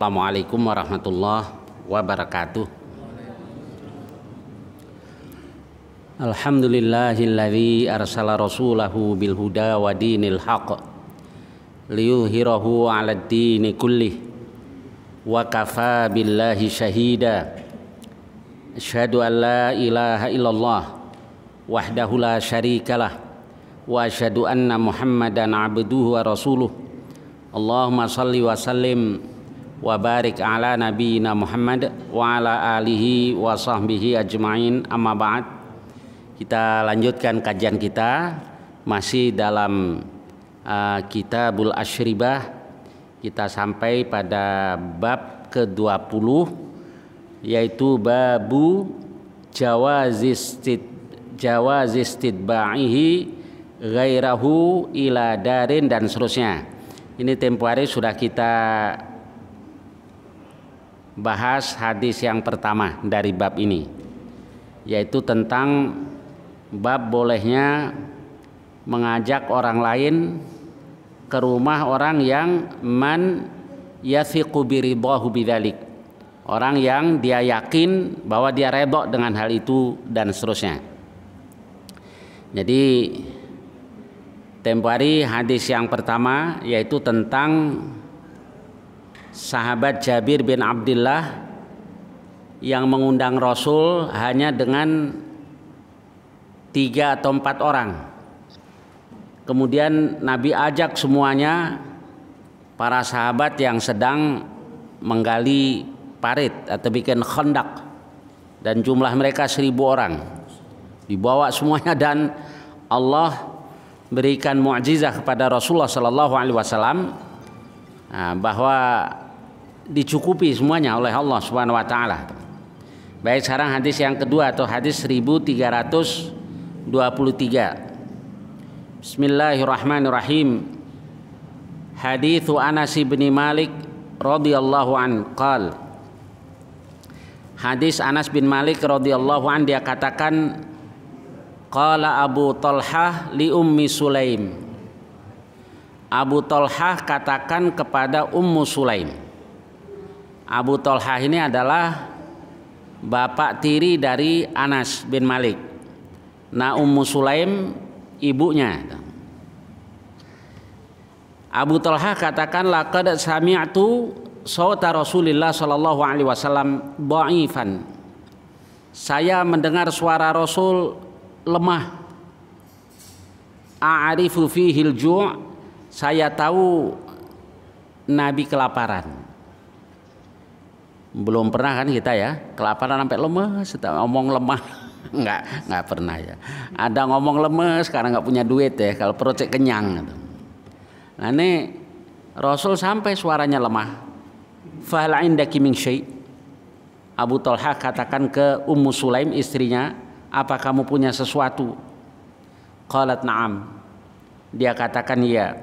Assalamualaikum warahmatullahi wabarakatuh. Alhamdulillahilladzi arsala rasulahu bil huda wa dinil haqq liyuzhirahu 'alad dini kullih wa kafaa billahi syahida. Asyhadu an la ilaha illallah wahdahu la syarikalah wa asyhadu anna Muhammadan 'abduhu wa rasuluh. Allahumma shalli wa sallim wa barik ala nabiyyina Muhammad wa ala alihi wa sahbihi ajma'in, amma ba'd. Kita lanjutkan kajian kita masih dalam Kitabul Asyribah. Kita sampai pada bab ke-20, yaitu babu jawazistidba'ihi ghairahu ila darin dan seterusnya. Ini tempo hari sudah kita bahas hadis yang pertama dari bab ini, yaitu tentang bab bolehnya mengajak orang lain ke rumah orang yang man yathiqu biridahu bidzalik, orang yang dia yakin bahwa dia redha dengan hal itu dan seterusnya. Jadi tempo hari hadis yang pertama yaitu tentang sahabat Jabir bin Abdullah yang mengundang Rasul hanya dengan 3 atau 4 orang. Kemudian Nabi ajak semuanya, para sahabat yang sedang menggali parit atau bikin khandak, dan jumlah mereka 1000 orang. Dibawa semuanya dan Allah berikan mukjizat kepada Rasulullah sallallahu alaihi wasallam bahwa dicukupi semuanya oleh Allah Subhanahu wa taala. Baik, sekarang hadis yang kedua atau hadis 1323. Bismillahirrahmanirrahim. Haditsu Anas bin Malik radhiyallahu an qala. Hadis Anas bin Malik radhiyallahu an, dia katakan, qala Abu Talhah li Ummi Sulaim. Abu Talhah katakan kepada Ummu Sulaim. Abu Talhah ini adalah bapak tiri dari Anas bin Malik. Nah, Ummu Sulaim ibunya. Abu Talhah katakan, laqad sami'tu sauta Rasulillah sallallahu alaihi wasallam dha'ifan. Saya mendengar suara Rasul lemah. A'rifu fihil ju', saya tahu Nabi kelaparan. Belum pernah kan kita ya kelaparan sampai lemes, ngomong lemah. Enggak pernah ya. Ada ngomong lemes karena nggak punya duit ya, kalau perut kenyang. Nah, ini Rasul sampai suaranya lemah. Fahal indaki min syai'. Abu Talha katakan ke Ummu Sulaim istrinya, apa kamu punya sesuatu? Qalat na'am. Dia katakan iya.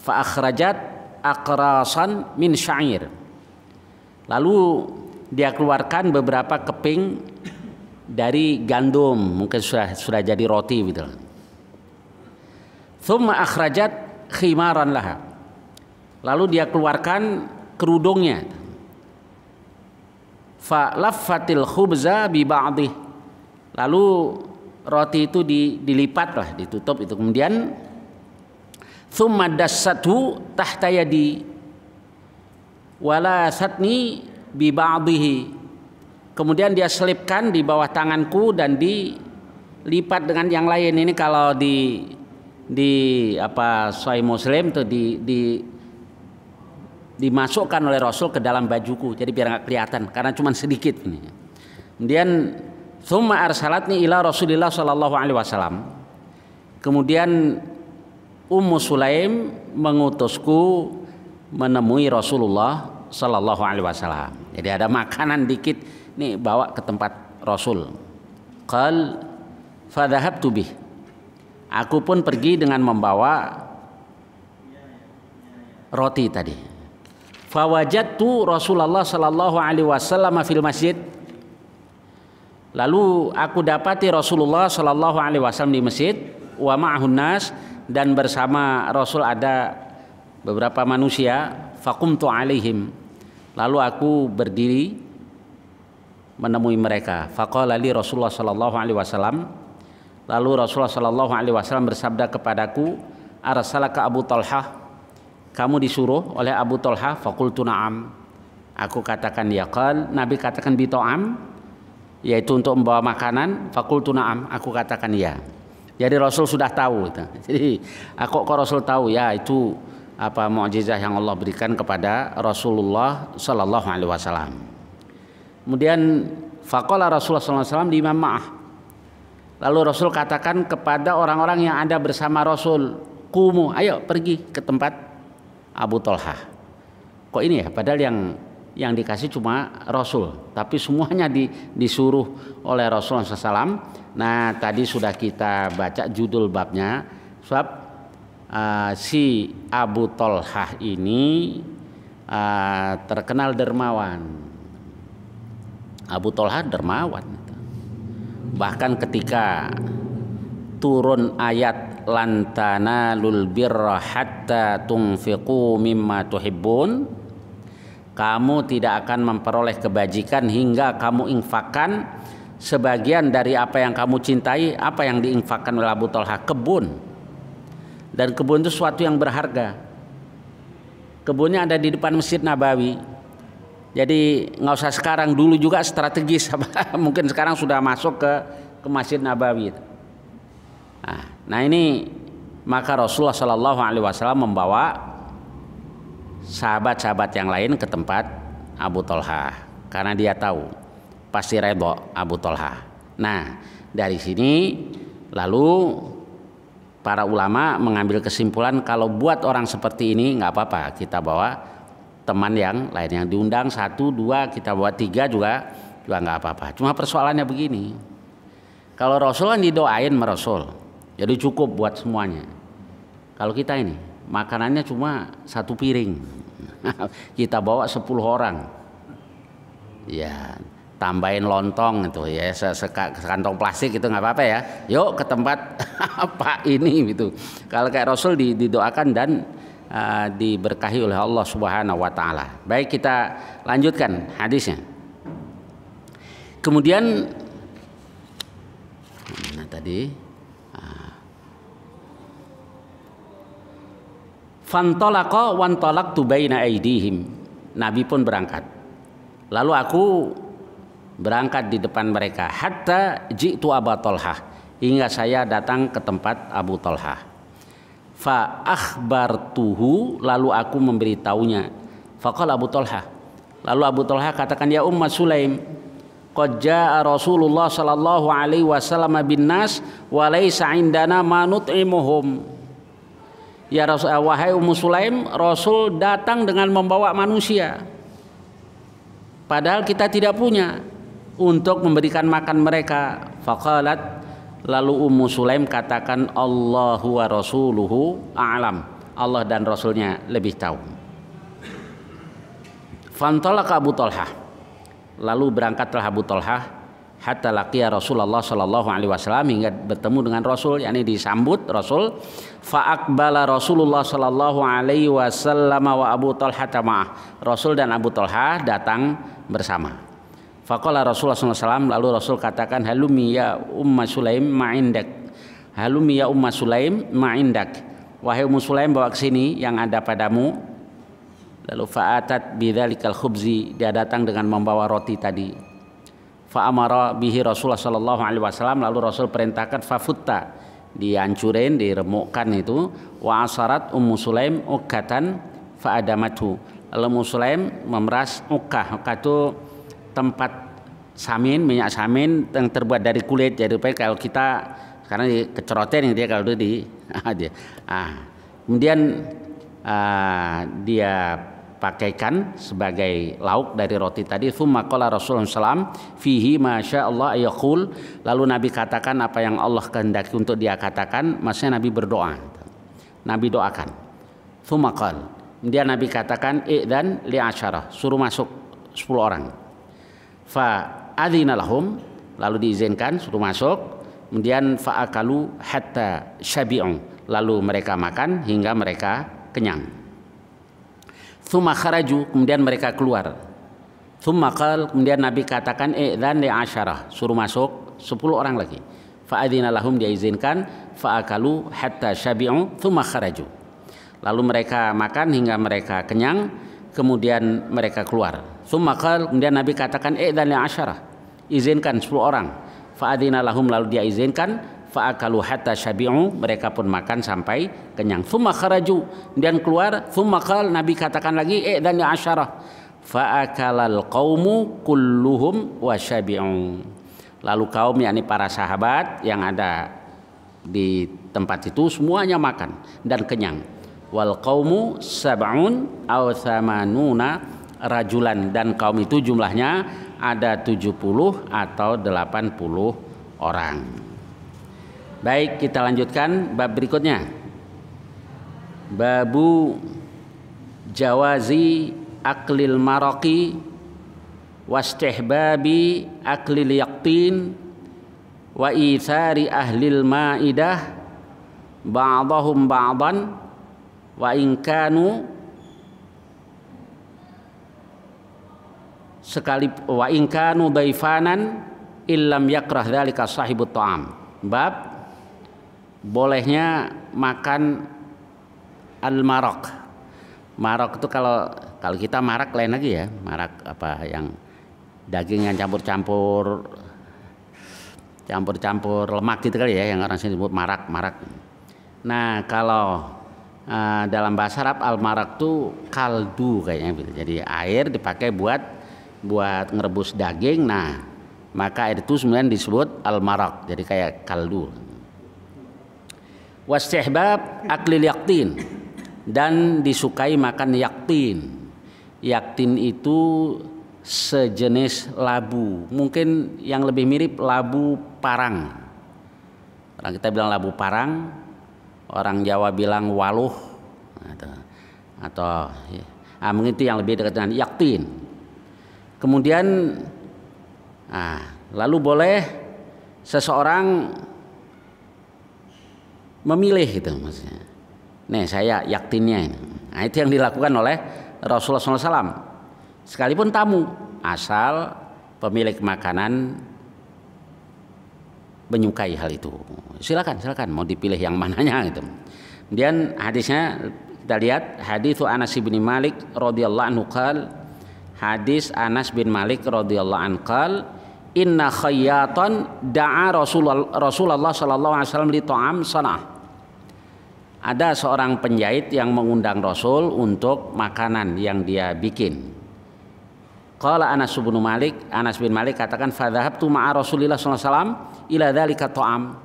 Fa akhrajat aqrasan min sya'ir. Lalu dia keluarkan beberapa keping dari gandum, mungkin sudah jadi roti gitu. Thumma akhrajat khimaran laha. Lalu dia keluarkan kerudungnya. Fa laffatil khubza bi ba'dih. Lalu roti itu dilipat lah, ditutup itu. Kemudian thumma dassatu tahta yadi wala satni bi ba'dihi. Kemudian dia selipkan di bawah tanganku dan dilipat dengan yang lain. Ini kalau di Sahih Muslim tuh dimasukkan oleh Rasul ke dalam bajuku, jadi biar nggak kelihatan karena cuma sedikit ini. Kemudian tsumma arsalatni ila Rasulillah sallallahu alaihi wasallam. Kemudian Ummu Sulaim mengutusku menemui Rasulullah sallallahu alaihi wasallam. Jadi ada makanan dikit nih bawa ke tempat Rasul. Qal fadhahabtu bih. Aku pun pergi dengan membawa roti tadi. Fawajadtu Rasulullah sallallahu alaihi wasallam fil masjid. Lalu aku dapati Rasulullah sallallahu alaihi wasallam di masjid, wa ma'ahun nas, dan bersama Rasul ada beberapa manusia. faqumtu alaihim. Lalu aku berdiri menemui mereka. Faqala li Rasulullah sallallahu alaihi wasallam. Lalu Rasulullah sallallahu alaihi wasallam bersabda kepadaku, arsalaka Abu Talhah? Kamu disuruh oleh Abu Talhah? Faqultu na'am. Aku katakan ya. Qal, Nabi katakan bi ta'am, yaitu untuk membawa makanan. Faqultu na'am. Aku katakan ya. Jadi Rasul sudah tahu. Jadi kok Rasul tahu ya, itu apa mukjizat yang Allah berikan kepada Rasulullah sallallahu alaihi wasallam. Kemudian faqala Rasulullah sallallahu alaihi wasallam liman ma'ah. Lalu Rasul katakan kepada orang-orang yang ada bersama Rasul, "Qumu, ayo pergi ke tempat Abu Talhah." Kok ini ya, padahal yang dikasih cuma Rasul, tapi semuanya disuruh oleh Rasulullah SAW. Nah, tadi sudah kita baca judul babnya, sebab si Abu Talhah ini terkenal dermawan. Abu Talhah dermawan. Bahkan ketika turun ayat lan tanalul birra hatta tunfiqu mimma tuhibbun, kamu tidak akan memperoleh kebajikan hingga kamu infakkan sebagian dari apa yang kamu cintai. Apa yang diinfakkan oleh Abu Talhah? Kebun. Dan kebun itu sesuatu yang berharga. Kebunnya ada di depan Masjid Nabawi. Jadi nggak usah sekarang, dulu juga strategis. Mungkin sekarang sudah masuk ke Masjid Nabawi. Nah ini maka Rasulullah Shallallahu Alaihi Wasallam membawa sahabat-sahabat yang lain ke tempat Abu Talhah karena dia tahu pasti redho Abu Talhah. Nah dari sini lalu para ulama mengambil kesimpulan kalau buat orang seperti ini nggak apa-apa kita bawa teman yang lain, yang diundang 1, 2, kita bawa 3 juga nggak apa-apa. Cuma persoalannya begini, kalau Rasul kan didoain sama Rasul, jadi cukup buat semuanya. Kalau kita ini makanannya cuma 1 piring, kita bawa 10 orang, ya tambahin lontong itu ya sekantong plastik itu nggak apa-apa ya. Yuk ke tempat apa ini gitu. Kalau kayak Rasul didoakan dan diberkahi oleh Allah Subhanahu wa taala. Baik, kita lanjutkan hadisnya. Kemudian tadi fantalaqa wantalaqtu baina aidihim. Nabi pun berangkat. Lalu aku berangkat di depan mereka hatta ji'tu Abu Talhah, hingga saya datang ke tempat Abu Talhah. Fa akhbartuhu, lalu aku memberitahunya. Faqala Abu Talhah, lalu Abu Talhah katakan, ya Umma Sulaim, qad jaa Rasulullah sallallahu alaihi wasallam bin nas wa laisa indana ma nut'imuhum. Ya Rasul, wahai Ummu Sulaim, Rasul datang dengan membawa manusia, padahal kita tidak punya untuk memberikan makan mereka. Faqalat, lalu Ummu Sulaim katakan, Allahu wa rasuluhu a'lam, Allah dan Rasulnya lebih tahu. Fantalaqa Abu Talhah, lalu berangkatlah Abu Talhah hatta laqiya Rasulullah sallallahu alaihi wasallam, hingga bertemu dengan Rasul, yakni disambut Rasul. Fa aqbala Rasulullah sallallahu alaihi wasallam wa Abu Talhah ma'ah, Rasul dan Abu Talhah datang bersama. Faqala Rasulullah SAW, lalu Rasul katakan, halumi ya Umma Sulaim ma'indak, halumi ya Umma Sulaim ma'indak, wahai Ummu Sulaim, bawa ke sini yang ada padamu. Lalu fa'atat bidzalikal khubzi, dia datang dengan membawa roti tadi. Fa'amara bihi Rasulullah sallallahu alaihi wasallam, lalu Rasul perintahkan fafutta, dihancurin, diremukkan itu. Wa asarat Ummu Sulaim ukatan fa'adamathu, lalu Ummu Sulaim memeras ukah. Ukah itu tempat samin, minyak samin yang terbuat dari kulit. Jadi kalau kita sekarang keceroten dia, kalau itu kemudian dia pakaikan sebagai lauk dari roti tadi. Tsumma qala Rasulullah SAW fihi masya Allah ayaqul, lalu Nabi katakan apa yang Allah kehendaki untuk dia katakan. Maksudnya Nabi berdoa, Nabi doakan. Tsumma qala, kemudian Nabi katakan i'dan li asyarah, suruh masuk 10 orang. Fa adzina lahum, lalu diizinkan suruh masuk. Kemudian fa akalu hatta syabi'u, lalu mereka makan hingga mereka kenyang. Tsumma kharaju, kemudian mereka keluar. Tsumma qal, kemudian Nabi katakan i'dzan li asyarah, suruh masuk 10 orang lagi. Fa'adzina lahum, diizinkan, fa'akalu hatta syabi'u tsumma kharaju. Lalu mereka makan hingga mereka kenyang, kemudian mereka keluar. Tsumma qal, kemudian Nabi katakan i'dzan li asyarah, izinkan 10 orang. Fa'adzina lahum, lalu dia izinkan, fa'akalu hatta syabi'u, mereka pun makan sampai kenyang. Tsumma kharaju, kemudian keluar. Tsumma qal, Nabi katakan lagi i'dzan li asyarah, fa'akalal qaumu kulluhum wa syabi'u. Lalu kaum, yakni para sahabat yang ada di tempat itu semuanya makan dan kenyang. Wal qaumu sab'un aw thamanuna rajulan, dan kaum itu jumlahnya ada 70 atau 80 orang. Baik, kita lanjutkan bab berikutnya. Babu jawazi aklil maraqi wastihbabi aklil yaqtin wa ithari ahlil ma'idah ba'dahum ba'dan wa in kanu wa in kanu daifanan illam yakrah dzalika sahibut ta'am. Bab bolehnya makan al-maraq. Maraq itu kalau kita marak lain lagi ya. Marak apa yang daging yang campur-campur lemak gitu kali ya, yang orang sini sebut marak. Nah, kalau dalam bahasa Arab al-maraq itu kaldu kayaknya gitu. Jadi air dipakai buat ngerebus daging. Nah, maka air itu sebenarnya disebut al-maraq. Jadi kayak kaldu. Wastihbab aklil yaqtin, dan disukai makan yaktin. Yaktin itu sejenis labu, mungkin yang lebih mirip labu parang. Orang kita bilang labu parang, orang Jawa bilang waluh, atau mungkin itu yang lebih dekat dengan yaktin. Kemudian lalu boleh seseorang memilih gitu maksudnya. Nih saya yaktinnya ini. Nah, itu yang dilakukan oleh Rasulullah SAW. Sekalipun tamu, asal pemilik makanan menyukai hal itu. Silakan mau dipilih yang mananya gitu. Kemudian hadisnya kita lihat hadis Anas bin Malik radhiyallahu anhu qal, hadis Anas bin Malik radhiyallahu anhu qal, inna khayyatan da'a Rasulullah sallallahu alaihi wasallam li ta'am sanah. Ada seorang penjahit yang mengundang Rasul untuk makanan yang dia bikin. Qala Anas bin Malik katakan fadhahabtu ma'a Rasulillah sallallahu alaihi wasallam ila dzalika ta'am.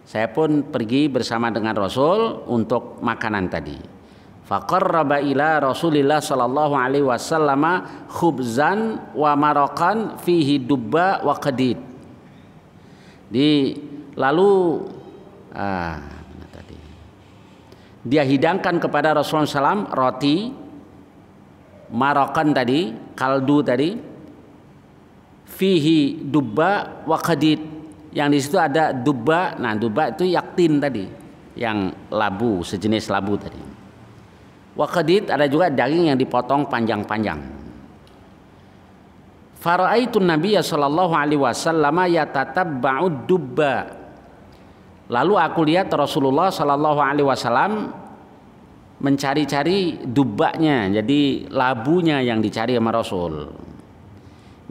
Saya pun pergi bersama dengan Rasul untuk makanan tadi. Faqarraba ila Rasulillah sallallahu alaihi wasallam khubzan wa maraqan fihi dubba wa qadid. Dia hidangkan kepada Rasulullah SAW roti, maraqan tadi, kaldu tadi, fihi dubba wa qadid. Yang di situ ada dubba. Nah, dubba itu yaktin tadi, yang labu, sejenis labu tadi. Wa qadid ada juga daging yang dipotong panjang-panjang. Fara'aitun Nabiyya sallallahu alaihi wasallam yatatabba'ud dubba. Lalu aku lihat Rasulullah sallallahu alaihi wasallam mencari-cari dubbanya, jadi labunya yang dicari sama Rasul.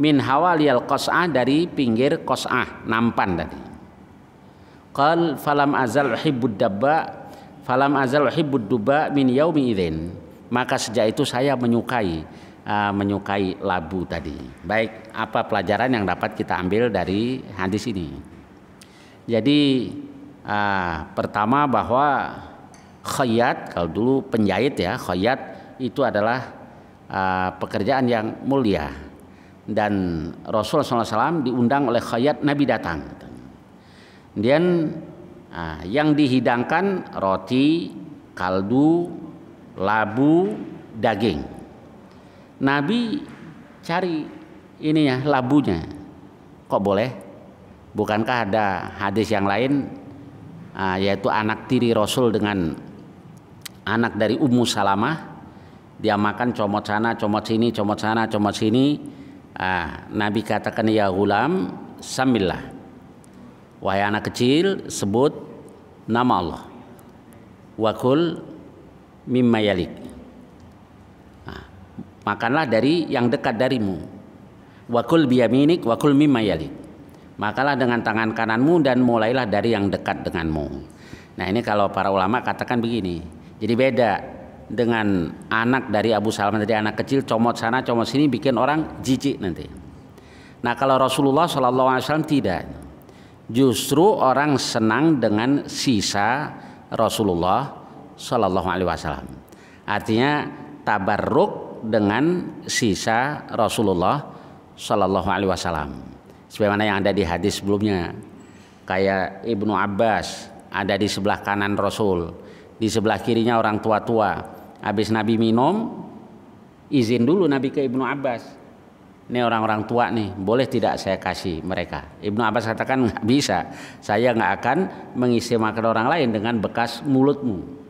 Min hawaliyal qas'ah, dari pinggir qas'ah, nampan tadi. Qal falam azal uhibbud dubba min yaumi idzin. Maka sejak itu saya menyukai labu tadi. Baik, apa pelajaran yang dapat kita ambil dari hadis ini? Jadi pertama bahwa khayyat, kalau dulu penjahit ya, khayyat itu adalah pekerjaan yang mulia, dan Rasulullah SAW diundang oleh khayyat, Nabi datang. Kemudian yang dihidangkan roti, kaldu, labu, daging. Nabi cari ini ya, labunya. Kok boleh? Bukankah ada hadis yang lain, yaitu anak tiri Rasul dengan anak dari Ummu Salamah, Dia makan comot sana, comot sini, comot sana, comot sini. Nabi katakan, ya ghulam, samillah. Wahai anak kecil, sebut nama Allah. Wakul mimma yalik. Makanlah dari yang dekat darimu. Wakul biyaminik, wakul mimma yalik. Makanlah dengan tangan kananmu dan mulailah dari yang dekat denganmu. Nah ini kalau para ulama katakan begini. Jadi beda dengan anak dari Abu Salamah tadi, anak kecil comot sana comot sini bikin orang jijik nanti. Nah kalau Rasulullah SAW tidak, justru orang senang dengan sisa Rasulullah SAW. Artinya tabarruk dengan sisa Rasulullah SAW. Sebagaimana yang ada di hadis sebelumnya, kayak Ibnu Abbas ada di sebelah kanan Rasul, di sebelah kirinya orang tua-tua. Habis Nabi minum, izin dulu Nabi ke Ibnu Abbas. Ini orang-orang tua nih, boleh tidak saya kasih mereka? Ibnu Abbas katakan nggak bisa, saya nggak akan mengisi makan orang lain dengan bekas mulutmu.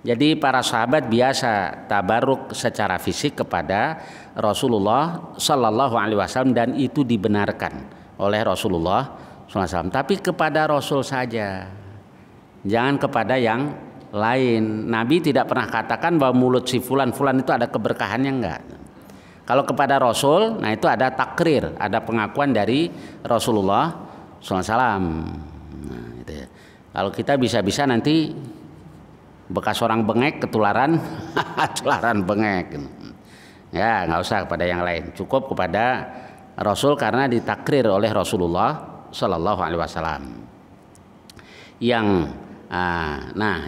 Jadi para sahabat biasa tabaruk secara fisik kepada Rasulullah Sallallahu Alaihi Wasallam dan itu dibenarkan oleh Rasulullah SAW. Tapi kepada Rasul saja, jangan kepada yang lain. Nabi tidak pernah katakan bahwa mulut si fulan itu ada keberkahannya, enggak. Kalau kepada Rasul, nah itu ada takrir, ada pengakuan dari Rasulullah SAW. Nah, itu ya. Kalau kita bisa-bisa nanti bekas orang bengek ketularan, ketularan bengek. Ya nggak usah kepada yang lain, cukup kepada Rasul karena ditakrir oleh Rasulullah Sallallahu Alaihi Wasallam.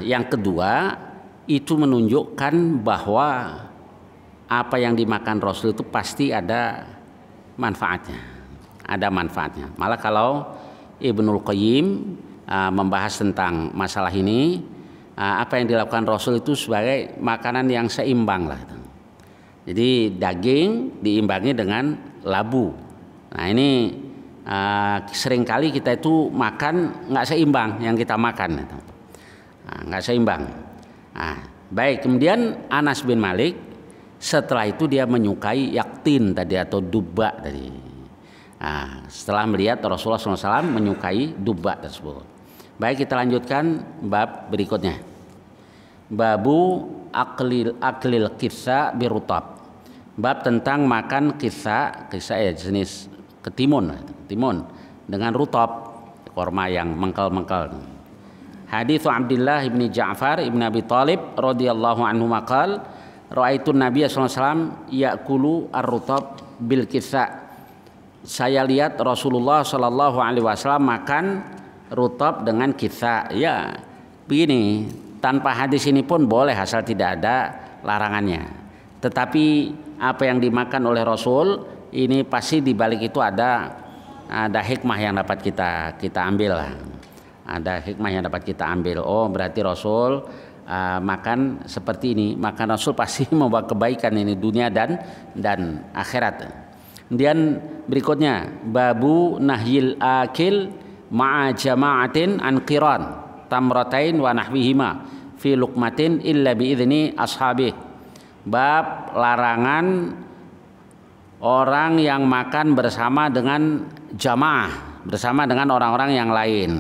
Yang kedua itu menunjukkan bahwa apa yang dimakan Rasul itu pasti ada manfaatnya, Malah kalau Ibnul Qayyim membahas tentang masalah ini, apa yang dilakukan Rasul itu sebagai makanan yang seimbang lah. Jadi daging diimbangi dengan labu. Nah ini seringkali kita itu makan nggak seimbang yang kita makan, nggak seimbang. Baik, kemudian Anas bin Malik setelah itu dia menyukai yaktin tadi atau dubba tadi. Setelah melihat Rasulullah SAW menyukai dubba tersebut. Baik, kita lanjutkan bab berikutnya. Babu aklil kisah birutab. Bab tentang makan kisah ya jenis ketimun dengan rutab, korma yang mengkal-mengkal. Hadits Abdullah bin Ja'far bin Abi Thalib radhiyallahu anhu maqal ra'aitun Nabiy sallallahu alaihi wasallam ya'kulu ar-rutab bil kisah. Saya lihat Rasulullah sallallahu alaihi wasallam makan rutab dengan kisah. Ya, begini, tanpa hadis ini pun boleh asal tidak ada larangannya. Tetapi apa yang dimakan oleh Rasul ini pasti di balik itu ada hikmah yang dapat kita ambil lah. Ada hikmah yang dapat kita ambil. Oh, berarti Rasul makan seperti ini. Makan Rasul pasti membawa kebaikan ini dunia dan akhirat. Kemudian berikutnya babu nahyil akil ma'a jama'atin an qiran tamratain wa nahwihima fi luqmatin illa bi idzni ashabih. Bab larangan orang yang makan bersama dengan jamaah, bersama dengan orang-orang yang lain.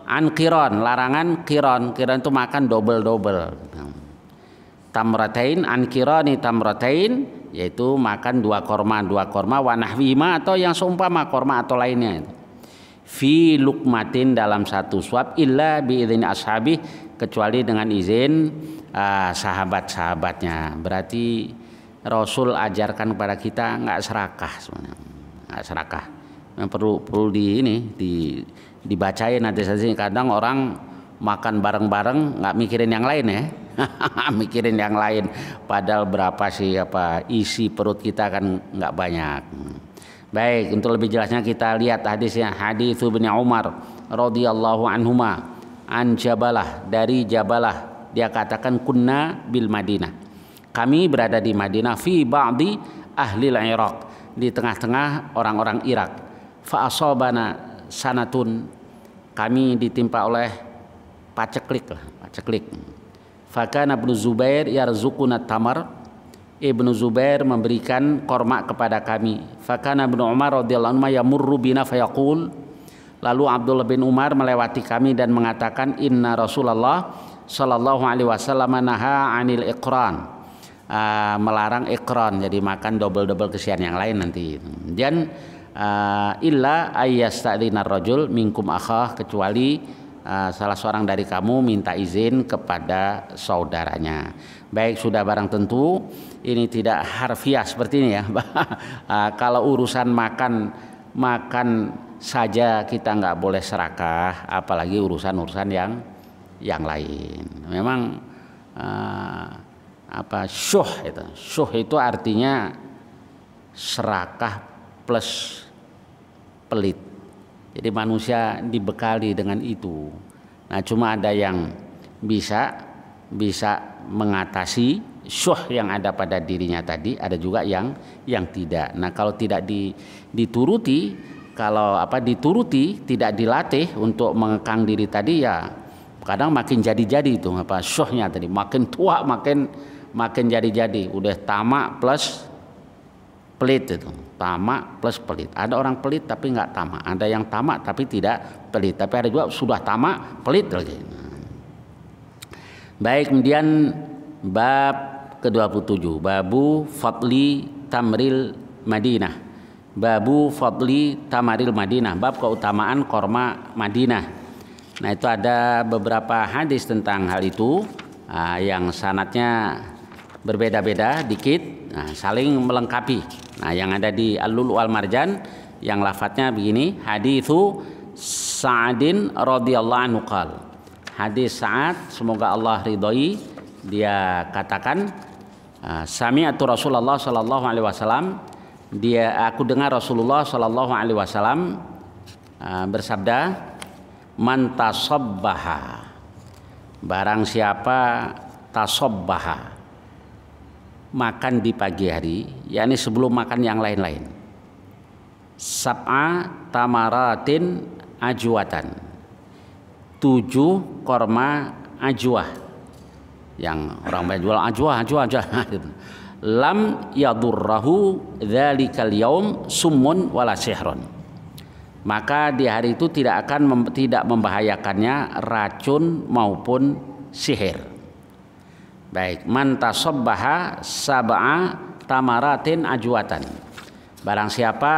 An qiran, larangan qiran itu makan double. Tamratain an qirani tamratain, yaitu makan dua korma wa nahwihima atau yang seumpama korma atau lainnya. Fi lukmatin dalam satu suap illa bi idzin ashabi, kecuali dengan izin sahabat-sahabatnya. Berarti Rasul ajarkan kepada kita nggak serakah sebenarnya, nggak serakah. Yang perlu dibacain nanti saja. Kadang orang makan bareng-bareng nggak mikirin yang lain ya, mikirin yang lain. Padahal berapa sih isi perut kita kan nggak banyak. Baik, untuk lebih jelasnya kita lihat hadisnya. Hadis Ibnu Umar radhiyallahu anhuma an Jabalah, dari Jabalah, dia katakan kunna bil Madinah, kami berada di Madinah, fi ba'di ahli Iraq, di tengah-tengah orang-orang Irak. Fa asabana sanatun, kami ditimpa oleh paceklik. Fakana Ibnu Zubair yarzuquna tamar. Ibnu Zubair memberikan korma kepada kami. Fakana Ibnu Umar radhiyallahu anhu yamurru bina fayaqul. Lalu Abdullah bin Umar melewati kami dan mengatakan, inna Rasulullah sallallahu alaihi wasallam naha 'anil iqran. Melarang iqran, jadi makan double-double kesian yang lain nanti. Dan illa ayyasta'dzinar rajul minkum akhah, kecuali salah seorang dari kamu minta izin kepada saudaranya. Baik, sudah barang tentu ini tidak harfiah seperti ini ya. Kalau urusan makan saja kita nggak boleh serakah, apalagi urusan yang lain. Memang syuh itu artinya serakah plus pelit. Jadi manusia dibekali dengan itu. Nah, cuma ada yang bisa mengatasi syuh yang ada pada dirinya tadi, ada juga yang tidak. Nah, kalau tidak dituruti, tidak dilatih untuk mengekang diri tadi, ya kadang makin jadi-jadi itu syuhnya tadi, makin tua makin jadi-jadi, udah tamak plus pelit itu. Tamak plus pelit. Ada orang pelit tapi nggak tamak, ada yang tamak tapi tidak pelit, tapi ada juga sudah tamak pelit lagi. Baik, kemudian bab ke-27, babu fadli tamril Madinah. Babu fadli tamaril Madinah, bab keutamaan korma Madinah. Nah, itu ada beberapa hadis tentang hal itu yang sanadnya berbeda-beda dikit, saling melengkapi. Nah, yang ada di Al-Lu'lu' wal Marjan yang lafadznya begini, haditsu Sa'adin radhiyallahu anhu qala. Hadis Sa'ad, semoga Allah ridhoi, dia katakan, sami'tu Rasulullah sallallahu alaihi wasallam, aku dengar Rasulullah sallallahu alaihi wasallam bersabda, man tasabbaha, barang siapa tasabbaha, makan di pagi hari, yakni sebelum makan yang lain-lain, sab'a tamaratin ajwatan, 7 korma ajwah, yang orang menjual ajwah lam yadurrahu dzalikal yaum summun wala sihrun, maka di hari itu tidak membahayakannya racun maupun sihir. Baik, man tasabbaha sab'a tamaratin ajwatan, barang siapa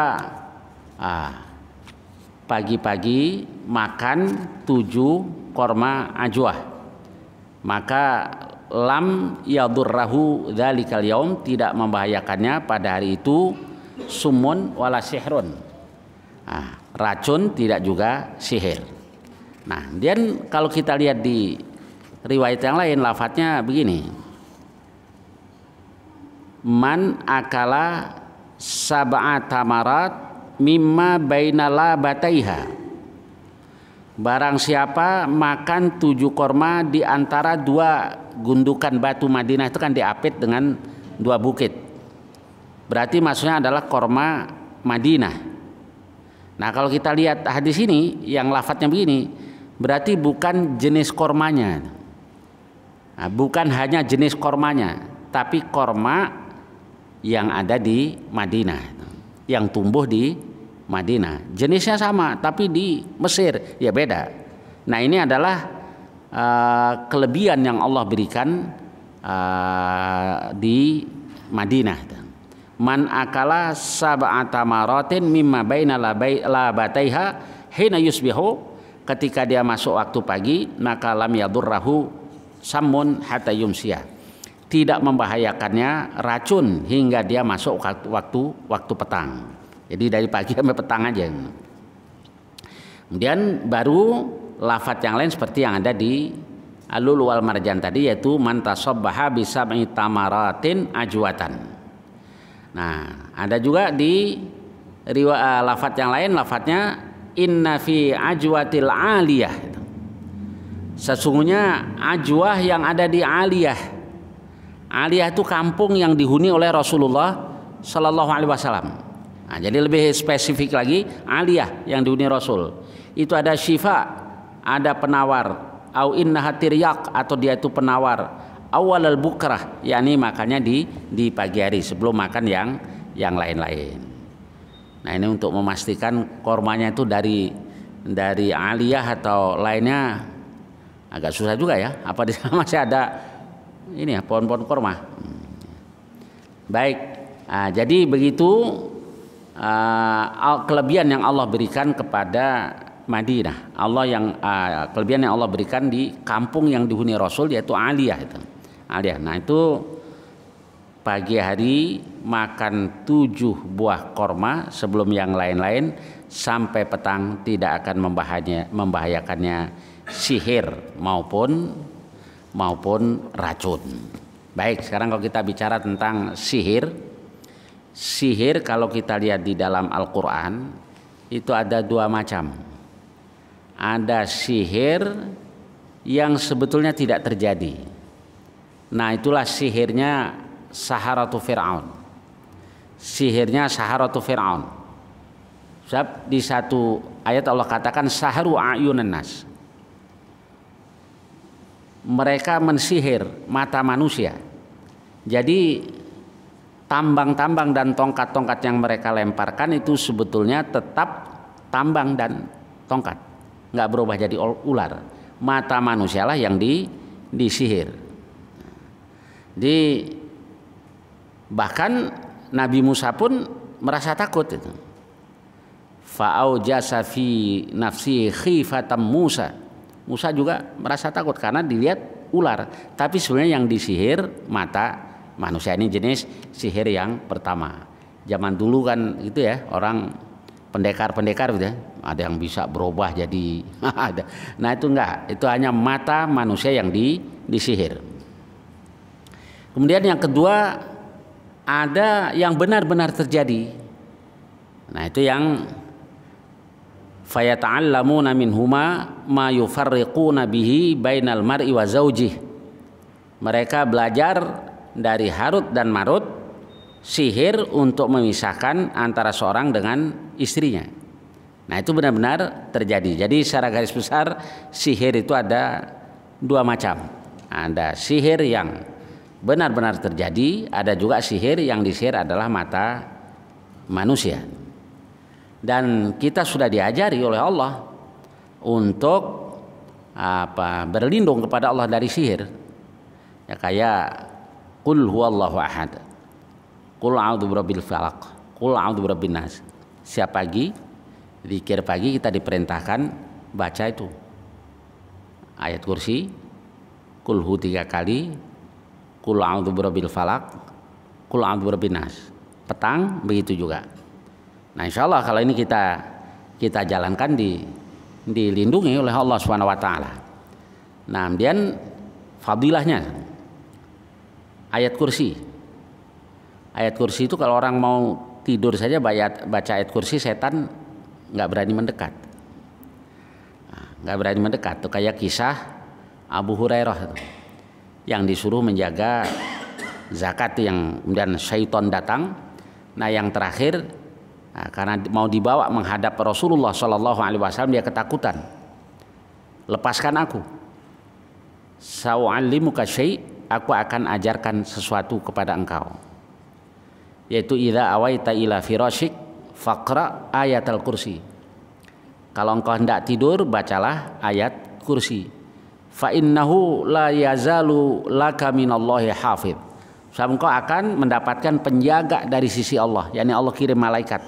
pagi-pagi makan 7 korma ajwah, maka lam yadurrahu dzalikal yaum, tidak membahayakannya pada hari itu sumun wala sihrun, racun tidak juga sihir. Nah, dan kalau kita lihat di riwayat yang lain, lafadznya begini, man akala sab'a tamarat mimma bainala bataiha, barang siapa makan 7 korma di antara 2 gundukan batu Madinah, itu kan diapit dengan 2 bukit, berarti maksudnya adalah korma Madinah. Nah, kalau kita lihat hadis ini yang lafadznya begini, berarti bukan jenis kormanya. Nah, bukan hanya jenis kormanya, tapi korma yang ada di Madinah, yang tumbuh di Madinah. Jenisnya sama, tapi di Mesir ya beda. Nah, ini adalah kelebihan yang Allah berikan di Madinah. Man akala sab'a tamaratin mimma baina labataiha hina yusbihu, ketika dia masuk waktu pagi, maka lam yadurrahu samun hatta yumsiya, tidak membahayakannya racun hingga dia masuk waktu petang. Jadi dari pagi sampai petang aja. Kemudian baru lafadz yang lain seperti yang ada di Al-Lu'lu' wal Marjan tadi, yaitu man tasabbaha bi sab'i tamaratin ajwatan. Nah, ada juga di lafadz yang lain, lafadznya inna fi ajwatil aliyah, sesungguhnya ajwah yang ada di Aliyah. Aliyah itu kampung yang dihuni oleh Rasulullah Sallallahu Alaihi Wasallam. Nah, jadi lebih spesifik lagi, Aliyah yang dihuni Rasul itu ada syifa, ada penawar au innaha tiryak, atau dia itu penawar, awalal bukrah, yakni makannya di pagi hari sebelum makan yang lain-lain. Nah, ini untuk memastikan kormanya itu dari aliyah atau lainnya agak susah juga ya. Apa di sana masih ada ini ya pohon-pohon korma. Baik, jadi begitu kelebihan yang Allah berikan kepada Madinah. Kelebihan yang Allah berikan di kampung yang dihuni Rasul, yaitu aliyah itu. Aliyah. Nah, itu pagi hari makan 7 buah korma sebelum yang lain-lain, sampai petang tidak akan membahayakannya sihir maupun racun. Baik, sekarang kalau kita bicara tentang sihir kalau kita lihat di dalam Al-Quran itu ada 2 macam. Ada sihir yang sebetulnya tidak terjadi. Nah, itulah sihirnya Saharatu Fir'aun. Sihirnya Saharatu Fir'aun. Sebab di satu ayat Allah katakan saharu a'yunan nas. Mereka mensihir mata manusia. Jadi tambang-tambang dan tongkat-tongkat yang mereka lemparkan itu sebetulnya tetap tambang dan tongkat, nggak berubah jadi ular. Mata manusia lah yang disihir. Bahkan Nabi Musa pun merasa takut itu. Fa'aujasa fi nafsi khifatam Musa. Musa juga merasa takut karena dilihat ular, tapi sebenarnya yang disihir mata manusia. Ini jenis sihir yang pertama. Zaman dulu kan gitu ya, orang pendekar gitu ya, ada yang bisa berubah jadi ada. Nah, itu enggak, itu hanya mata manusia yang disihir. Kemudian yang kedua, ada yang benar-benar terjadi. Nah, itu yang fayata'allamuna minhuma ma yufarriquna bihi bainal mar'i wa zaujih. Mereka belajar dari Harut dan Marut sihir untuk memisahkan antara seorang dengan istrinya. Nah, itu benar-benar terjadi. Jadi secara garis besar sihir itu ada 2 macam. Ada sihir yang benar-benar terjadi, ada juga sihir yang disihir adalah mata manusia. Dan kita sudah diajari oleh Allah untuk berlindung kepada Allah dari sihir. Ya, kayak qul huwallahu ahad, qul a'udzu birabbil falaq, qul a'udzu birabbin nas. Setiap pagi, zikir pagi kita diperintahkan baca itu ayat kursi, qul hu 3 kali, qul a'udzu birabbil falaq, qul a'udzu birabbin nas. Petang begitu juga. Nah, insya Allah kalau ini kita jalankan dilindungi oleh Allah Subhanahu Wa Taala. Nah, kemudian fadilahnya ayat kursi. Ayat kursi itu kalau orang mau tidur saja baca ayat kursi, setan nggak berani mendekat. Nggak berani mendekat. Itu kayak kisah Abu Hurairah yang disuruh menjaga zakat, yang kemudian syaitan datang. Nah, yang terakhir, karena mau dibawa menghadap Rasulullah SAW, dia ketakutan. Lepaskan aku. Sa'u'allimuka syai', aku akan ajarkan sesuatu kepada engkau. Yaitu idza awaita ila firasyik faqra ayatal kursi. Kalau engkau hendak tidur, bacalah ayat kursi. Fa innahu la yazalu laka minallahi hafidh. Sebab engkau akan mendapatkan penjaga dari sisi Allah, yakni Allah kirim malaikat.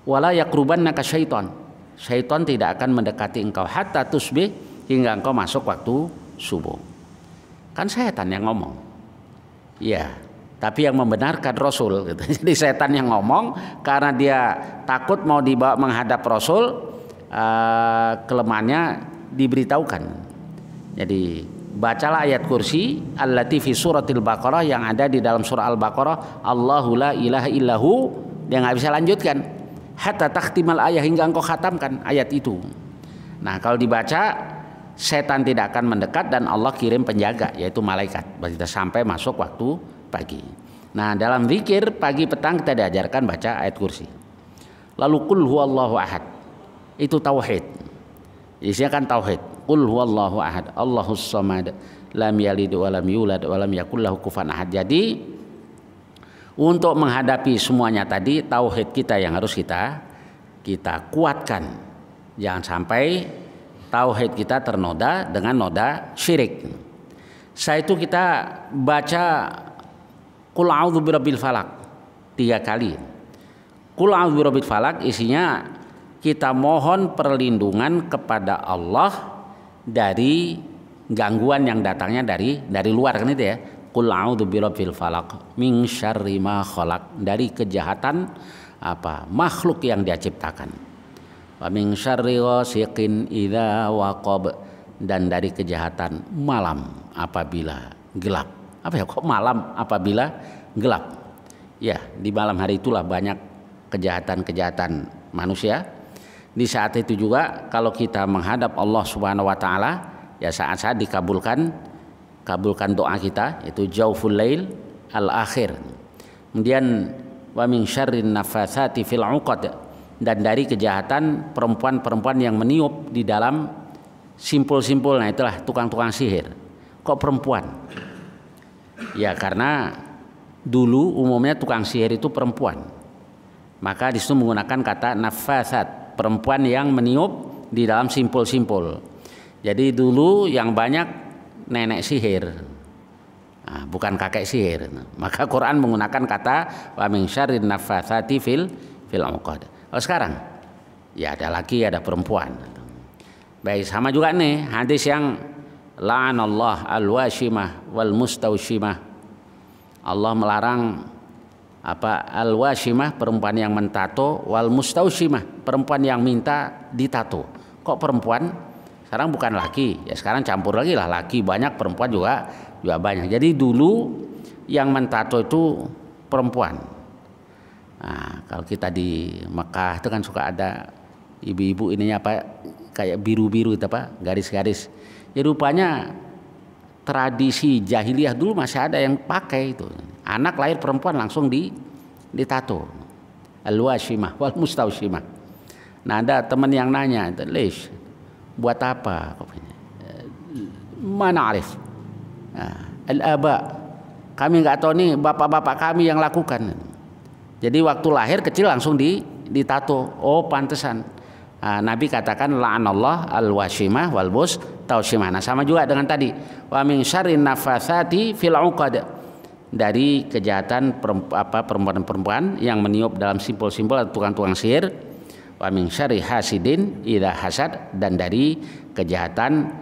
Wala yakrubannaka syaiton. Syaiton tidak akan mendekati engkau hatta tusbih, hingga engkau masuk waktu subuh. Kan setan yang ngomong. Iya, tapi yang membenarkan Rasul gitu. Jadi setan yang ngomong karena dia takut mau dibawa menghadap Rasul, kelemahannya diberitahukan. Jadi bacalah ayat kursi allati fi suratil Baqarah, yang ada di dalam surah Al-Baqarah, Allahu la ilaha illahu. Dia nggak bisa lanjutkan hatta takhtimal ayat, hingga engkau khatamkan ayat itu. Nah, kalau dibaca, setan tidak akan mendekat dan Allah kirim penjaga, yaitu malaikat, kita sampai masuk waktu pagi. Nah, dalam zikir pagi petang kita diajarkan baca ayat kursi. Lalu qul huwallahu ahad, itu tauhid. Isinya kan tauhid. Qul huwallahu ahad, Allahus samad, lam yalid wa lam yulad wa lam yakul lahu kufuwan ahad. Jadi untuk menghadapi semuanya tadi, tauhid kita yang harus kita kuatkan. Jangan sampai tauhid kita ternoda dengan noda syirik. Setelah itu kita baca Qul a'udzu birabbil falaq 3 kali. Qul a'udzu birabbil falaq isinya kita mohon perlindungan kepada Allah dari gangguan yang datangnya dari luar, kan itu ya. Qul a'udzu birabbil falaq min syarri ma khalaq, dari kejahatan makhluk yang dia ciptakan. Wa min syarri ghasiqin idza waqab, dan dari kejahatan malam apabila gelap. Apa ya, kok malam apabila gelap? Ya, di malam hari itulah banyak kejahatan-kejahatan manusia. Di saat itu juga kalau kita menghadap Allah Subhanahu wa taala, ya saat-saat kabulkan doa kita, itu jauful lail al-akhir. Kemudian wa min syarrin nafatsati fil 'uqad, dan dari kejahatan perempuan-perempuan yang meniup di dalam simpul-simpul. Nah, itulah tukang-tukang sihir. Kok perempuan? Ya karena dulu umumnya tukang sihir itu perempuan. Maka disitu menggunakan kata nafatsat, perempuan yang meniup di dalam simpul-simpul. Jadi dulu yang banyak nenek sihir, bukan kakek sihir. Maka Quran menggunakan kata wa min syarrin nafatsati fil 'uqad. Kalau sekarang ya ada laki ada perempuan. Baik, sama juga nih hadis yang la'anallah al-washimah wal mustaushimah. Allah melarang al-washimah, perempuan yang mentato, wal mustaushimah, perempuan yang minta ditato. Kok perempuan? Sekarang bukan laki, ya sekarang campur lagi lah, laki banyak, perempuan juga banyak. Jadi dulu yang mentato itu perempuan. Nah, kalau kita di Mekah itu kan suka ada ibu-ibu ininya kayak biru-biru itu garis-garis. Ya rupanya tradisi jahiliyah dulu masih ada yang pakai itu. Anak lahir perempuan langsung ditato. Al-washimah wal mustaushimah. Nah, ada teman yang nanya, "Lish, buat apa?" Mana arif? Al-aba. Kami nggak tahu nih, bapak-bapak kami yang lakukan. Jadi waktu lahir kecil langsung ditato. Oh, pantesan. Nabi katakan la'anallah al-washimah wal mustaushimah. Nah, sama juga dengan tadi. Wa min syarrin nafatsati fil 'uqad, dari kejahatan perempuan-perempuan yang meniup dalam simpul-simpul atau tukang-tukang sihir. Wa min syarri hasidin idza hasad, dan dari kejahatan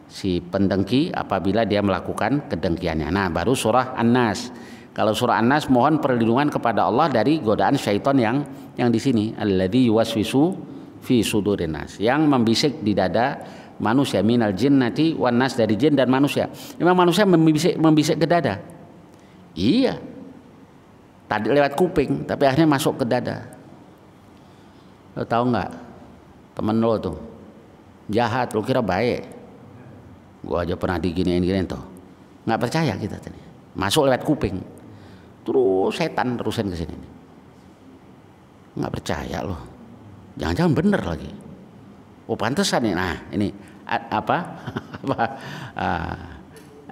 si pendengki apabila dia melakukan kedengkiannya. Nah, baru surah An-Nas. Kalau surah An-Nas mohon perlindungan kepada Allah dari godaan syaitan yang di sini, alladzi yuwaswisu fi sudurin nas, yang membisik di dada manusia, minal jinnati wan nas, dari jin dan manusia. Memang manusia membisik ke dada. Iya. Tadi lewat kuping, tapi akhirnya masuk ke dada. Lo tahu nggak? Temen lo tuh jahat, lo kira baik. Gua aja pernah diginiin tuh. Nggak percaya kita tadi. Masuk lewat kuping. Terus setan terusin ke sini. Nggak percaya lo. Jangan-jangan bener lagi. Oh, pantesan nih. Nah, ini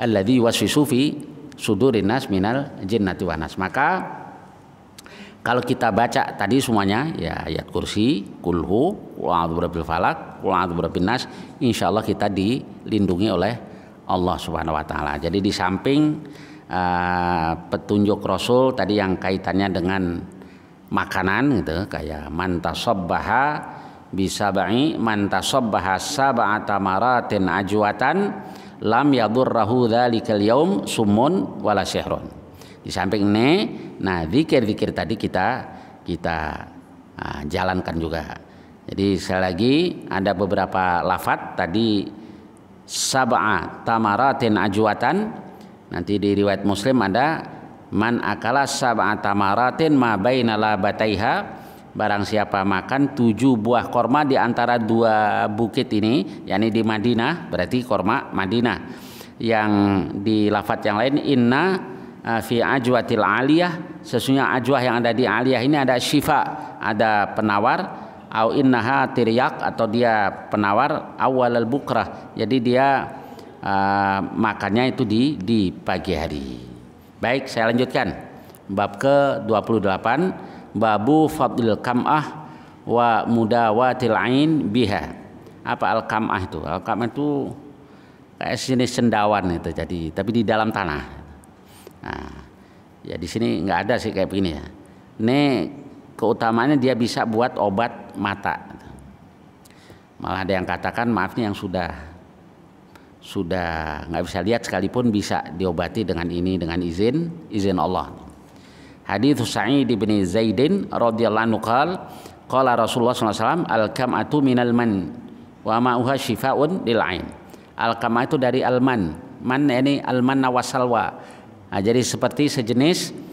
alladzi waswisu fi sudurin nas minal jinnati wan nas. Maka kalau kita baca tadi semuanya, ya ayat kursi, kulhu, wa'adzu birabbil falaq, wa'adzu birabbin nas, insyaallah kita dilindungi oleh Allah Subhanahu wa taala. Jadi di samping petunjuk Rasul tadi yang kaitannya dengan makanan gitu, kayak mantasabbaha bisabai mantasabbaha sab'ata maratin ajwatan lam yadurrahu dzalikal yaum summun wala sihrun. Di samping ini, nah zikir-zikir tadi kita jalankan juga. Jadi sekali lagi ada beberapa lafadz tadi, sab'a tamaratin ajwatan. Nanti di riwayat Muslim ada man akala sab'a tamaratin ma baina labataiha, barang siapa makan 7 buah korma di antara 2 bukit ini, yakni di Madinah, berarti korma Madinah. Yang di lafadz yang lain, inna fi ajwatil aliyah, sesungguhnya ajwah yang ada di aliyah ini ada syifa, ada penawar, au innaha tiryak, atau dia penawar awalal bukrah, jadi dia makannya itu di pagi hari. Baik, saya lanjutkan bab ke-28, babu fadlil kam'ah wa mudawatil ain biha. Apa al-kam'ah itu? Al-kam'ah itu kayak jenis cendawan itu, jadi tapi di dalam tanah. Nah, ya di sini nggak ada sih kayak begini ya. Ini keutamaannya dia bisa buat obat mata. Malah ada yang katakan, maaf nih, yang sudah nggak bisa lihat sekalipun bisa diobati dengan ini, dengan izin Allah. Hadits Sa'id bin Zaidin radhiyallahu anhu qala Rasulullah SAW, al-kam'atu minal man wa ma'uha shifaa'un lil 'ain. Al-kam'ah itu dari al-man. Man ini al-manna wasalwa. Nah, jadi seperti sejenis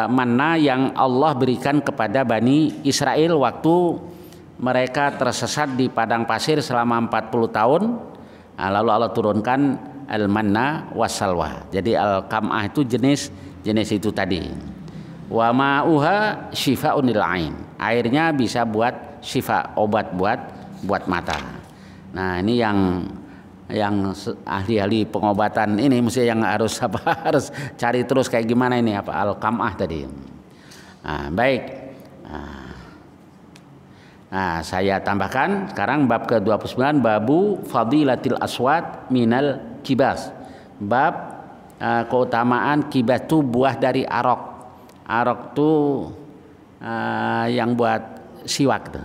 manna yang Allah berikan kepada Bani Israel waktu mereka tersesat di padang pasir selama 40 tahun. Nah, lalu Allah turunkan al-manna wasalwa. Jadi al-kam'ah itu jenis itu tadi. Wa ma'uha shifaa'un lil 'ain. Airnya bisa buat syifa, obat buat mata. Nah, ini yang ahli-ahli pengobatan ini mesti yang harus harus cari terus kayak gimana ini apa al-kam'ah tadi. Nah, baik. Nah, saya tambahkan sekarang bab ke-29, babu fadilatil aswad minal kibas. Bab keutamaan kibas itu buah dari arok. Arok itu yang buat siwak tuh.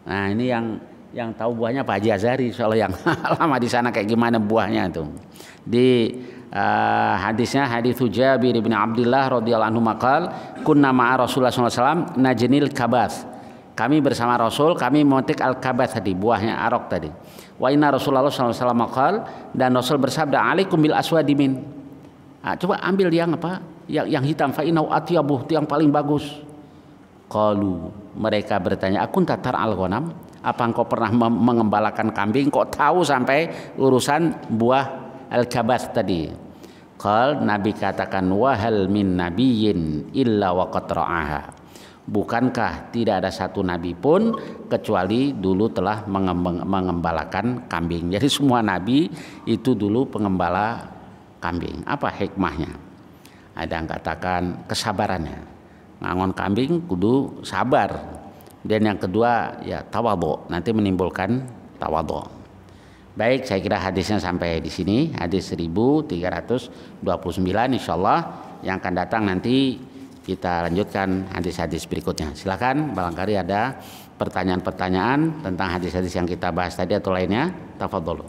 Nah, ini yang tahu buahnya Pak Haji Azhari, soalnya yang lama di sana kayak gimana buahnya itu. Di hadisnya hadits Jabir bin Abdullah radhiyallahu anhu maqal kunna ma'a Rasulullah sallallahu alaihi wasallam najnil kabas. Kami bersama Rasul, kami memetik al-kabas tadi, buahnya arok tadi. Wa inna Rasulullah sallallahu alaihi wasallam maqal, dan Rasul bersabda, alaikum bil aswadimin. Nah, coba ambil yang apa? Yang hitam, fa inau atyabuh, itu yang paling bagus. Qalu, mereka bertanya, akun tatar al-ghanam? Apa engkau pernah mengembalakan kambing? Kok tahu sampai urusan buah al-kabas tadi? Qal, Nabi katakan, wahal min nabiyyin illa wa qad ra'aha. Bukankah tidak ada satu nabi pun kecuali dulu telah mengembalakan kambing. Jadi semua nabi itu dulu pengembala kambing. Apa hikmahnya? Ada yang katakan kesabarannya. Ngangon kambing kudu sabar. Dan yang kedua ya tawadhu, nanti menimbulkan tawadhu. Baik, saya kira hadisnya sampai di sini, hadis 1329. Insyaallah yang akan datang nanti kita lanjutkan hadis-hadis berikutnya. Silakan barangkali ada pertanyaan-pertanyaan tentang hadis-hadis yang kita bahas tadi atau lainnya. Tafadhol.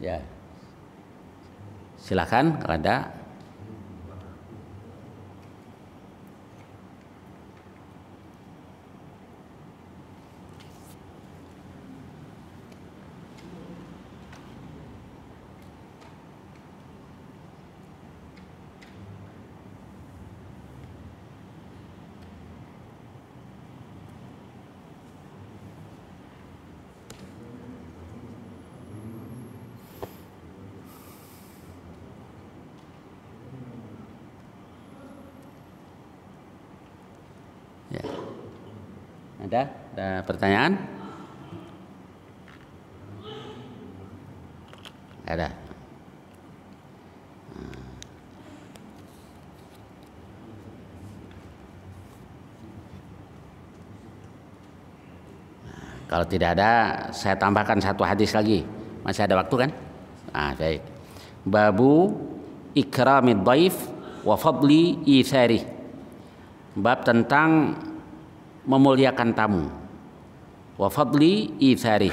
Ya, silakan kalau ada. Ya. Ada pertanyaan? Ada. Kalau tidak ada, saya tambahkan satu hadis lagi. Masih ada waktu kan? Baik. Babu ikramid dhaif wa fadli itsari. Bab tentang memuliakan tamu. Wa fadli itsari,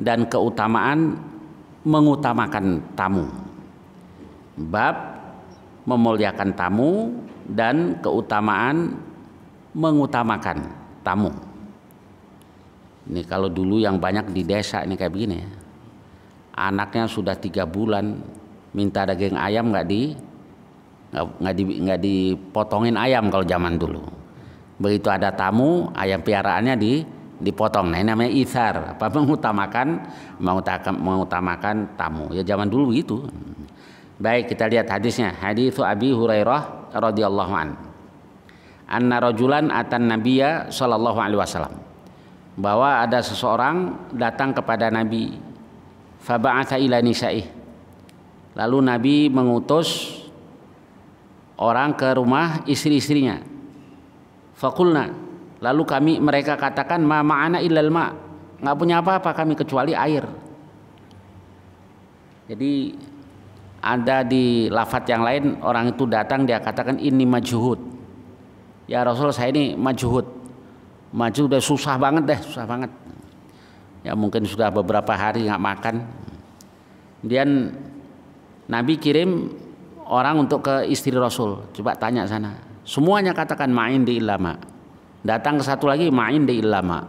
dan keutamaan mengutamakan tamu. Bab memuliakan tamu dan keutamaan mengutamakan tamu. Ini kalau dulu yang banyak di desa ini kayak begini ya. Anaknya sudah 3 bulan minta daging ayam nggak dipotongin ayam kalau zaman dulu. Begitu ada tamu, ayam piaraannya dipotong. Nah, ini namanya itsar, apa mengutamakan tamu. Ya zaman dulu itu. Baik, kita lihat hadisnya. Hadis Abi Hurairah radhiyallahu an. Anna rajulan atan nabiyya sallallahu alaihi wasallam. Bahwa ada seseorang datang kepada Nabi. Fa ba'atha ila nisa'ih. Lalu Nabi mengutus orang ke rumah istri-istrinya. Faqulna, lalu mereka katakan ma ma'ana illal ma, nggak punya apa-apa kami kecuali air. Jadi ada di lafadz yang lain orang itu datang dia katakan ini majhud. Ya Rasul, saya ini majhud. Maju udah susah banget deh, susah banget. Ya mungkin sudah beberapa hari nggak makan. Kemudian Nabi kirim orang untuk ke istri Rasul, coba tanya sana. Semuanya katakan ma'in di ilama. Datang ke satu lagi ma'in di ilama.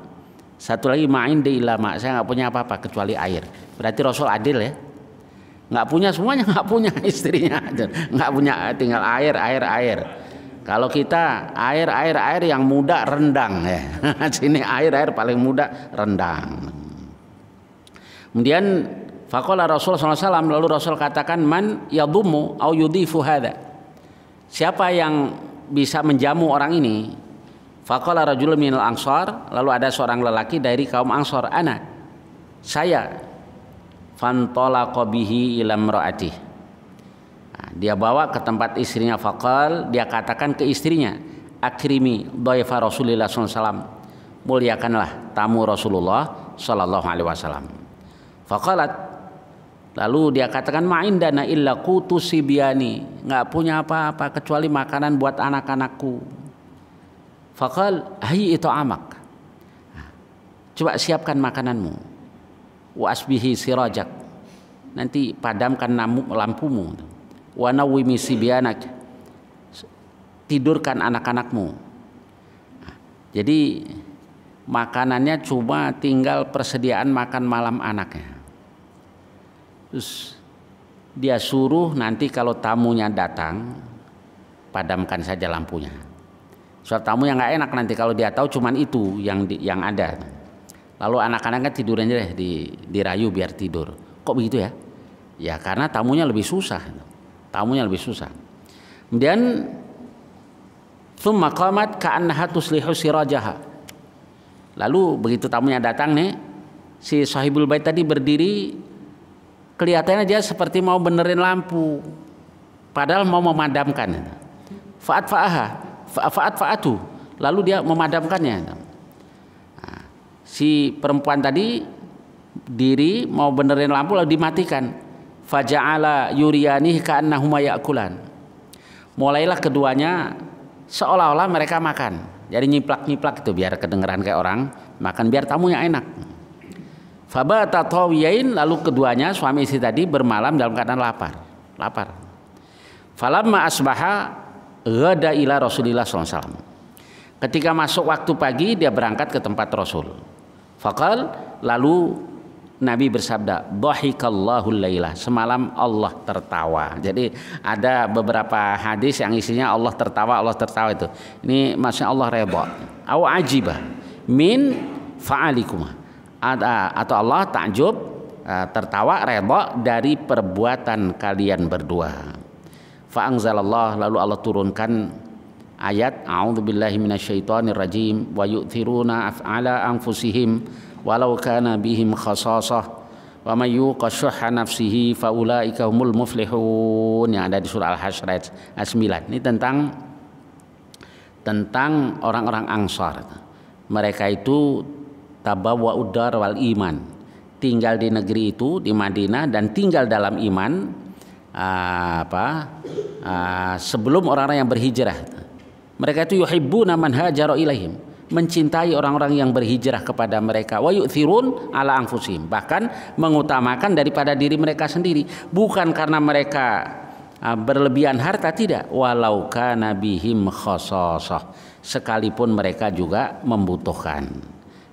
Satu lagi ma'in di ilama. Saya nggak punya apa-apa kecuali air. Berarti Rasul adil ya. Nggak punya, semuanya nggak punya istrinya. Nggak punya, tinggal air. Kalau kita air yang muda rendang ya. Sini air paling muda rendang. Kemudian faqala Rasul SAW, lalu Rasul katakan man yadummu au yudhifu hadza. Siapa yang bisa menjamu orang ini? Faqala rajulun minal ansar, lalu ada seorang lelaki dari kaum Ansar, ana, saya. Fantalaqa bihi ila imraatihi. Dia bawa ke tempat istrinya. Faqal, dia katakan ke istrinya, akrimi dhaifa Rasulillah SAW, muliakanlah tamu Rasulullah sallallahu alaihi wasallam. Faqalat, lalu dia katakan ma'indana illa qutu sibyani, nggak punya apa-apa kecuali makanan buat anak-anakku. Faqal hayyi ta'amak, coba siapkan makananmu. Wa asbihi sirajak, nanti padamkan lampumu. Wa nawwimi sibyanak, tidurkan anak-anakmu. Jadi makanannya cuma tinggal persediaan makan malam anaknya. Terus dia suruh nanti kalau tamunya datang padamkan saja lampunya. Soal tamu yang nggak enak nanti kalau dia tahu cuman itu yang ada. Lalu anak-anaknya tidurnya deh dirayu biar tidur. Kok begitu ya? Ya karena tamunya lebih susah. Kemudian thumma qamat ka'annaha tuslihu sirajaha. Lalu begitu tamunya datang nih, si sahibul bait tadi berdiri, kelihatannya dia seperti mau benerin lampu, padahal mau memadamkan. Fa'atu, lalu dia memadamkannya. Nah, si perempuan tadi diri mau benerin lampu lalu dimatikan. Faja'ala yuriyanih ka'annahuma ya'kulan. Mulailah keduanya seolah-olah mereka makan. Jadi nyiplak-nyiplak itu biar kedengeran kayak orang makan, biar tamunya enak. Fabata tawiyain, lalu keduanya suami istri tadi bermalam dalam keadaan lapar. Falamma asbaha ghada ila Rasulillah SAW. Ketika masuk waktu pagi dia berangkat ke tempat Rasul. Faqal, lalu Nabi bersabda, dhahikallahu laila, semalam Allah tertawa. Jadi ada beberapa hadis yang isinya Allah tertawa itu. Ini maksudnya Allah redha. Au ajiba min fa'alikum. Atau Allah takjub, tertawa, redha dari perbuatan kalian berdua. Fa anzalallah, lalu Allah turunkan ayat a'udzubillahi minasyaitonir rajim wa yu'thiruna af'ala anfusihim walau kana bihim khasasah wa may yuqa syuhha nafsihi faulaika humul muflihun, yang ada di surah Al-Hasyr ayat 9. Ini tentang orang-orang Ansar. Mereka itu tabawwa'ud dar wal iman, tinggal di negeri itu di Madinah dan tinggal dalam iman sebelum orang-orang yang berhijrah. Mereka itu yuhibbuna man hajara ilaihim, mencintai orang-orang yang berhijrah kepada mereka. Wa yu'thirun ala anfusihim, bahkan mengutamakan daripada diri mereka sendiri, bukan karena mereka berlebihan harta, tidak. Walau kana bihim khasasah, sekalipun mereka juga membutuhkan.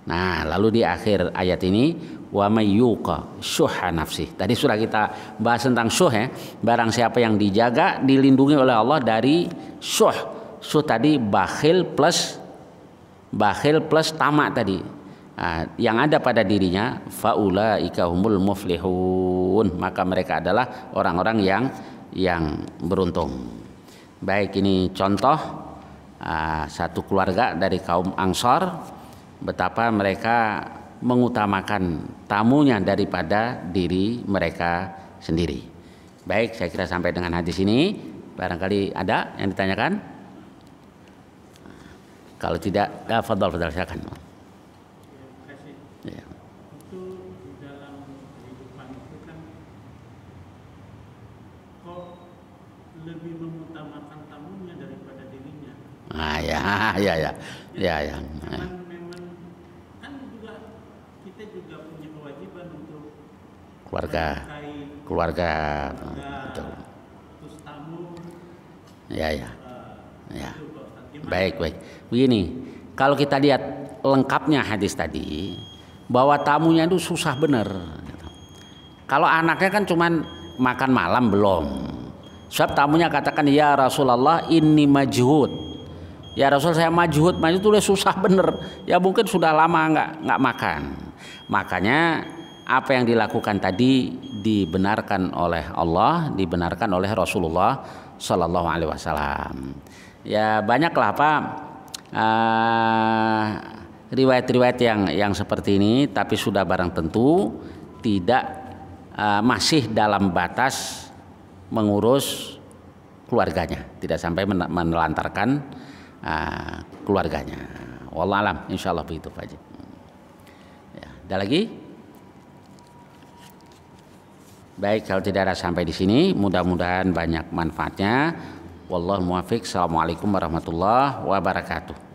Nah, lalu di akhir ayat ini wa may yuqa syuhha nafsi. Tadi sudah kita bahas tentang syuh ya. Barang siapa yang dijaga, dilindungi oleh Allah dari syuh. Syuh tadi bakhil plus tamak tadi. yang ada pada dirinya, faulaika humul muflihun, maka mereka adalah orang-orang yang beruntung. Baik, ini contoh satu keluarga dari kaum Ansor, betapa mereka mengutamakan tamunya daripada diri mereka sendiri. Baik, saya kira sampai dengan hadis ini. Barangkali ada yang ditanyakan? Kalau tidak, fadhal silakan. Ya. Itu di dalam kehidupan itu kan kok lebih mengutamakan tamunya daripada dirinya. Ya. Memang kan juga kita juga punya kewajiban untuk keluarga. Betul. Terus tamu. Ya. Baik. Begini, kalau kita lihat lengkapnya hadis tadi, bahwa tamunya itu susah bener. Kalau anaknya kan cuman makan malam belum. Sebab tamunya katakan, ya Rasulullah ini majhud. Ya Rasul, saya majhud itu udah susah bener. Ya mungkin sudah lama nggak makan. Makanya apa yang dilakukan tadi dibenarkan oleh Allah, dibenarkan oleh Rasulullah Shallallahu Alaihi Wasallam. Ya banyaklah riwayat-riwayat yang seperti ini, tapi sudah barang tentu tidak masih dalam batas mengurus keluarganya, tidak sampai menelantarkan keluarganya. Wallahu alam, insyaallah begitu Pak Haji. Ya, ada lagi? Baik, kalau tidak ada sampai di sini, mudah-mudahan banyak manfaatnya. Wallahu muwaffiq. Assalamualaikum warahmatullahi wabarakatuh.